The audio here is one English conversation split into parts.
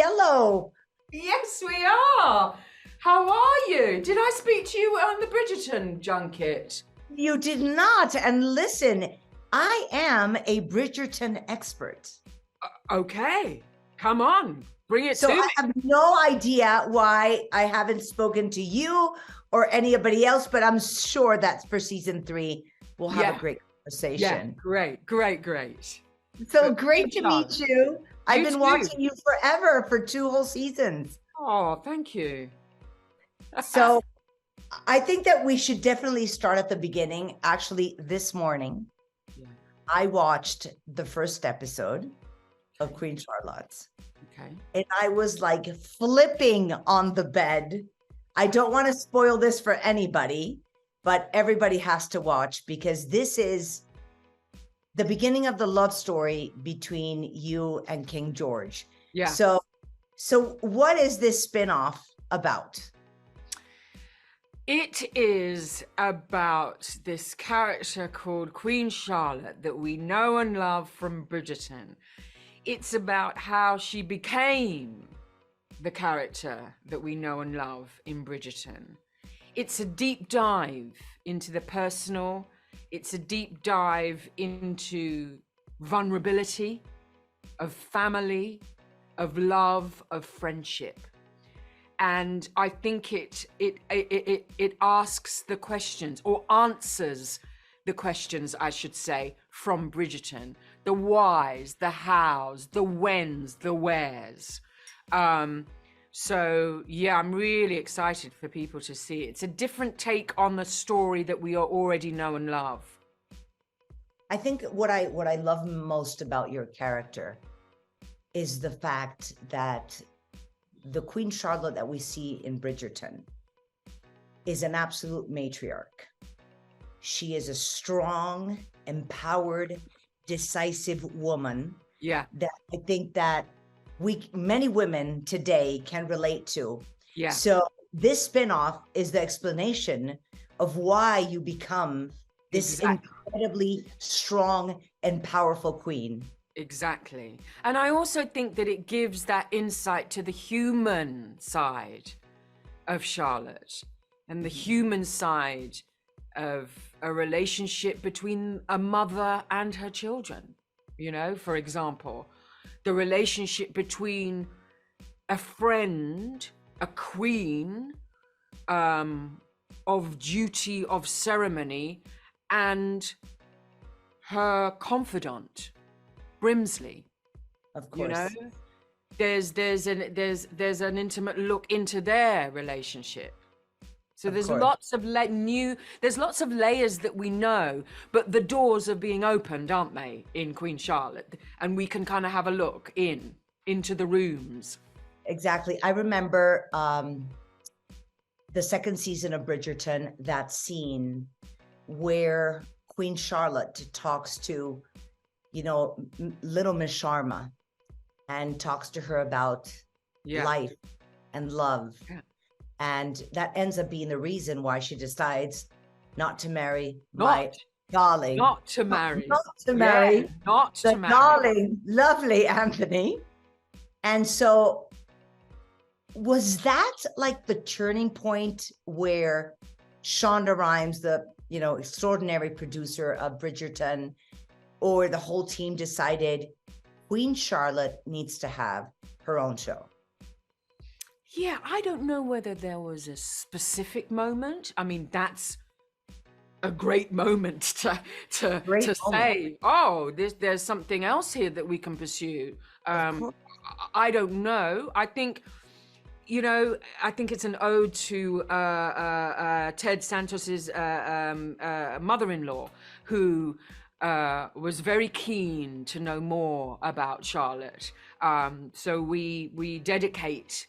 yellow. Yes, we are. How are you? Did I speak to you on the Bridgerton junket? You did not. And listen, I am a Bridgerton expert. Okay, come on, bring it to me. So I have no idea why I haven't spoken to you or anybody else, but I'm sure that for season 3, we'll have a great conversation. Yeah, great. So great to meet you. I've been watching you forever for 2 whole seasons. Oh, thank you. So I think that we should definitely start at the beginning. Actually, this morning, I watched the first episode of Queen Charlotte. Okay. And I was like flipping on the bed. I don't want to spoil this for anybody, but everybody has to watch because this is the beginning of the love story between you and King George. Yeah. So what is this spinoff about? It is about this character called Queen Charlotte that we know and love from Bridgerton. It's about how she became the character that we know and love in Bridgerton. It's a deep dive into the personal. It's a deep dive into vulnerability, of family, of love, of friendship. And I think it asks the questions, or answers the questions, I should say, from Bridgerton. The whys, the hows, the whens, the wheres. So yeah, I'm really excited for people to see it. It's a different take on the story that we already know and love. I think what I love most about your character is the fact that the Queen Charlotte that we see in Bridgerton is an absolute matriarch. She is a strong, empowered, decisive woman. Yeah. That I think that many women today can relate to. Yeah. So this spinoff is the explanation of why you become this incredibly strong and powerful queen. Exactly. And I also think that it gives that insight to the human side of Charlotte and the human side of a relationship between a mother and her children. You know, for example, the relationship between a friend, a queen, of duty, of ceremony, and her confidant, Brimsley. Of course. You know, there's an intimate look into their relationship. So there's lots of layers that we know, but the doors are being opened, aren't they, in Queen Charlotte? And we can kind of have a look into the rooms. Exactly. I remember the second season of Bridgerton, that scene where Queen Charlotte talks to, you know, little Miss Sharma and talks to her about life and love. Yeah. And that ends up being the reason why she decides not to marry my darling. Not to marry. Darling, lovely Anthony. And so was that like the turning point where Shonda Rhimes, the, you know, extraordinary producer of Bridgerton, or the whole team decided Queen Charlotte needs to have her own show? Yeah, I don't know whether there was a specific moment. I mean, that's a great moment to say, oh, there's something else here that we can pursue. I don't know. I think, you know, I think it's an ode to Ted Santos's mother-in-law, who was very keen to know more about Charlotte. So we dedicate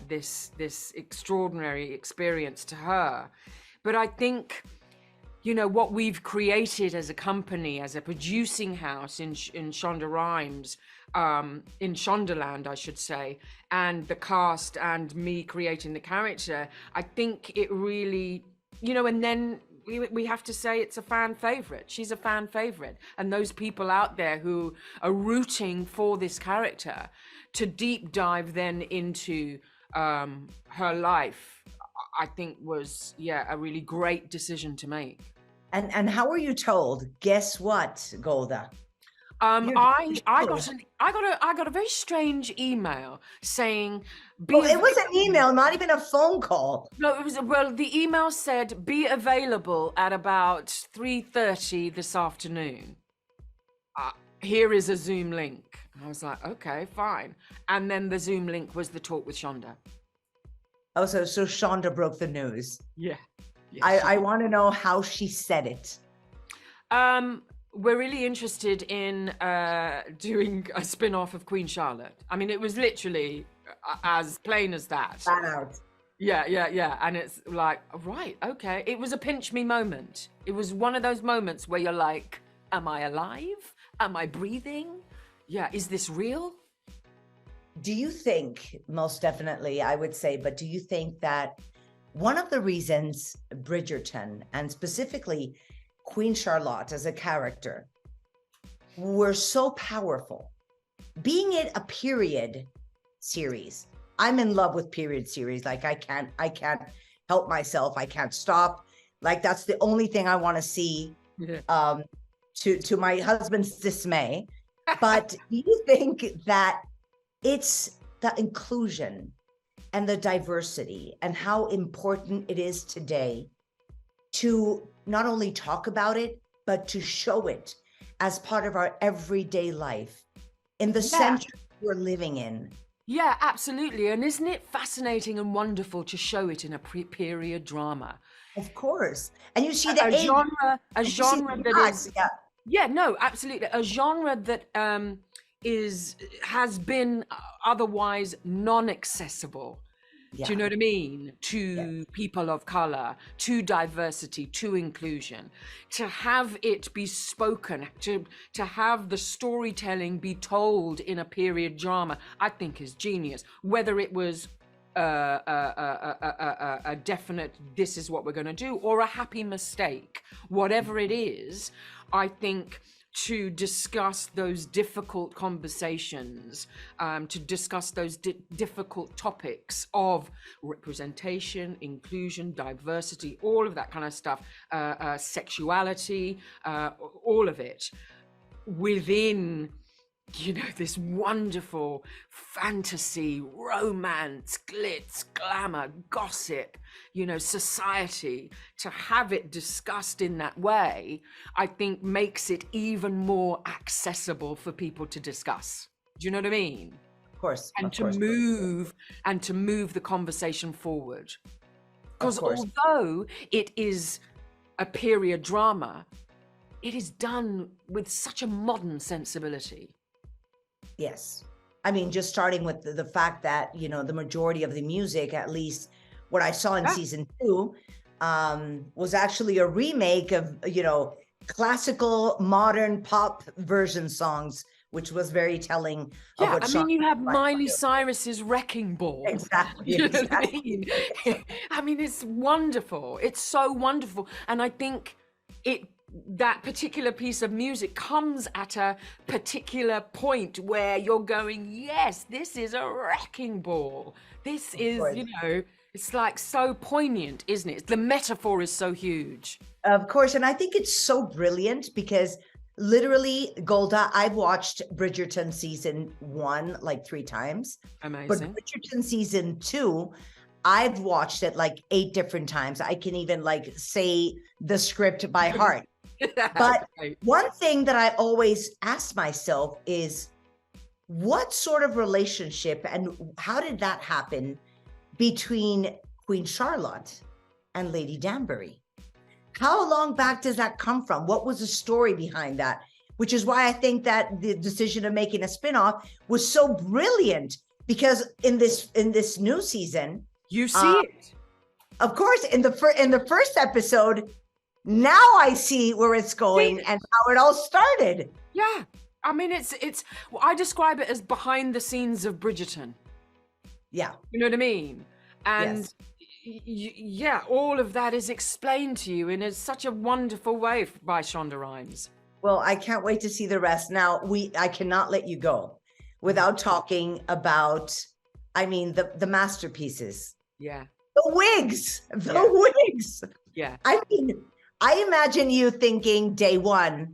this extraordinary experience to her. But I think, you know, what we've created as a company, as a producing house in Shonda Rhimes, in Shondaland, I should say, and the cast and me creating the character, I think it really, you know, and then we have to say it's a fan favorite. She's a fan favorite. And those people out there who are rooting for this character to deep dive then into her life, I think was, a really great decision to make. And how were you told? Guess what, Golda? I got a very strange email saying, it was an email, not even a phone call. No, it was, well, the email said, be available at about 3:30 this afternoon. Here is a Zoom link. I was like, okay, fine. And then the Zoom link was the talk with Shonda. Oh, so Shonda broke the news. Yeah. I want to know how she said it. We're really interested in doing a spin-off of Queen Charlotte. I mean, it was literally as plain as that. Flat out. Yeah. And it's like, right, okay. It was a pinch me moment. It was one of those moments where you're like, am I alive? Am I breathing? Yeah, is this real? Do you think, most definitely, I would say, but do you think that one of the reasons Bridgerton, and specifically Queen Charlotte as a character, were so powerful, being it a period series? I'm in love with period series. Like I can't help myself. I can't stop. Like that's the only thing I want to see, to my husband's dismay. But do you think that it's the inclusion and the diversity and how important it is today to not only talk about it, but to show it as part of our everyday life in the century we're living in? Yeah, absolutely. And isn't it fascinating and wonderful to show it in a period drama? Of course. And you see the a genre that is, no, absolutely. A genre that has been otherwise non-accessible. Do you know what I mean? To people of color, to diversity, to inclusion, to have it be spoken, to have the storytelling be told in a period drama, I think is genius. Whether it was a definite, this is what we're going to do, or a happy mistake, whatever it is, I think to discuss those difficult conversations, to discuss those difficult topics of representation, inclusion, diversity, all of that kind of stuff, sexuality, all of it within, this wonderful fantasy, romance, glitz, glamour, gossip, society, to have it discussed in that way, I think makes it even more accessible for people to discuss. Do you know what I mean? Of course. And to move the conversation forward. Because although it is a period drama, it is done with such a modern sensibility. Yes. I mean, just starting with the fact that, the majority of the music, at least what I saw in season 2, was actually a remake of, classical modern pop version songs, which was very telling of what you have Miley Cyrus's Wrecking Ball. Exactly. You know what I mean? I mean, it's wonderful. It's so wonderful. And I think that particular piece of music comes at a particular point where you're going, yes, this is a wrecking ball. This is, it's like so poignant, isn't it? The metaphor is so huge. Of course. And I think it's so brilliant because literally, Golda, I've watched Bridgerton season 1 like 3 times. Amazing. But Bridgerton season 2, I've watched it like 8 different times. I can even say the script by heart. But one thing that I always ask myself is, what sort of relationship and how did that happen between Queen Charlotte and Lady Danbury? How long back does that come from? What was the story behind that? Which is why I think that the decision of making a spinoff was so brilliant, because in this new season, you see it. Of course, in the first episode, now I see where it's going and how it all started. Yeah. I mean, I describe it as behind the scenes of Bridgerton. Yeah. You know what I mean? And Yeah, all of that is explained to you in such a wonderful way by Shonda Rhimes. Well, I can't wait to see the rest. Now, I cannot let you go without talking about, I mean, the masterpieces. Yeah. The wigs, wigs. Yeah. I mean, I imagine you thinking day one,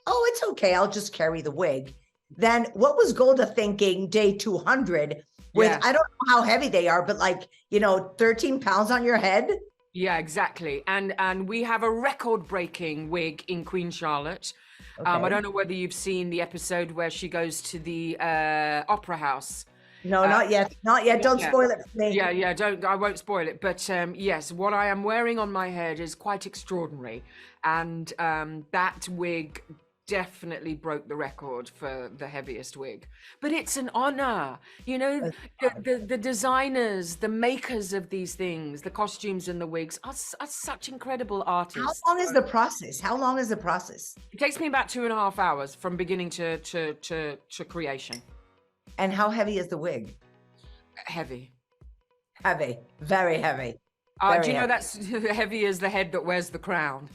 oh, it's okay, I'll just carry the wig. Then what was Golda thinking day 200 with, I don't know how heavy they are, but like, 13 pounds on your head? Yeah, exactly. And we have a record-breaking wig in Queen Charlotte. Okay. I don't know whether you've seen the episode where she goes to the opera house. No, not yet. Not yet. Don't spoil it for me. Yeah, I won't spoil it. But yes, what I am wearing on my head is quite extraordinary. And that wig definitely broke the record for the heaviest wig. But it's an honor. The designers, the makers of these things, the costumes and the wigs are such incredible artists. How long is the process? How long is the process? It takes me about 2.5 hours from beginning to creation. And how heavy is the wig? Heavy. Heavy. Very heavy. Do you know that's heavy as the head that wears the crown?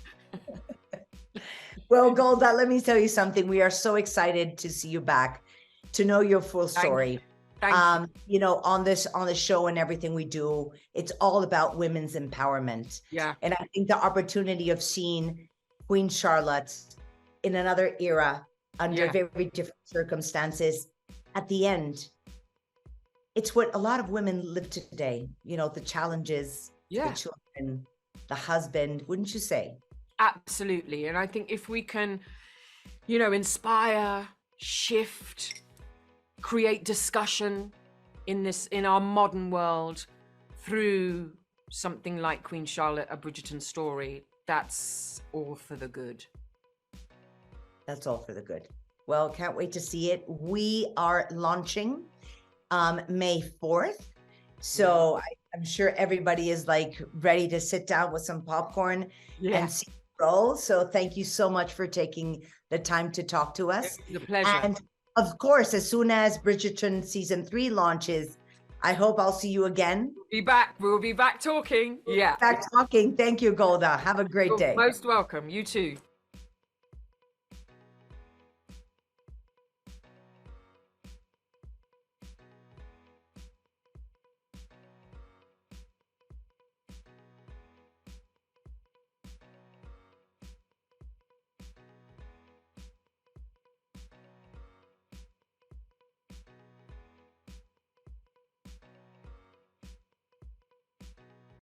Well, Golda, let me tell you something. We are so excited to see you back, to know your full story. Thank you. On this show and everything we do, it's all about women's empowerment. Yeah. And I think the opportunity of seeing Queen Charlotte in another era under very different circumstances, at the end, it's what a lot of women live today. The challenges, the children, the husband, wouldn't you say? Absolutely. And I think if we can, inspire, shift, create discussion in our modern world through something like Queen Charlotte, a Bridgerton story, that's all for the good. That's all for the good. Well, can't wait to see it. We are launching May 4th. So I'm sure everybody is ready to sit down with some popcorn and see the roll. So thank you so much for taking the time to talk to us. It's a pleasure. And of course, as soon as Bridgerton season 3 launches, I hope I'll see you again. We'll be back talking. Yeah. Back talking. Thank you, Golda. Have a great day. Most welcome. You too.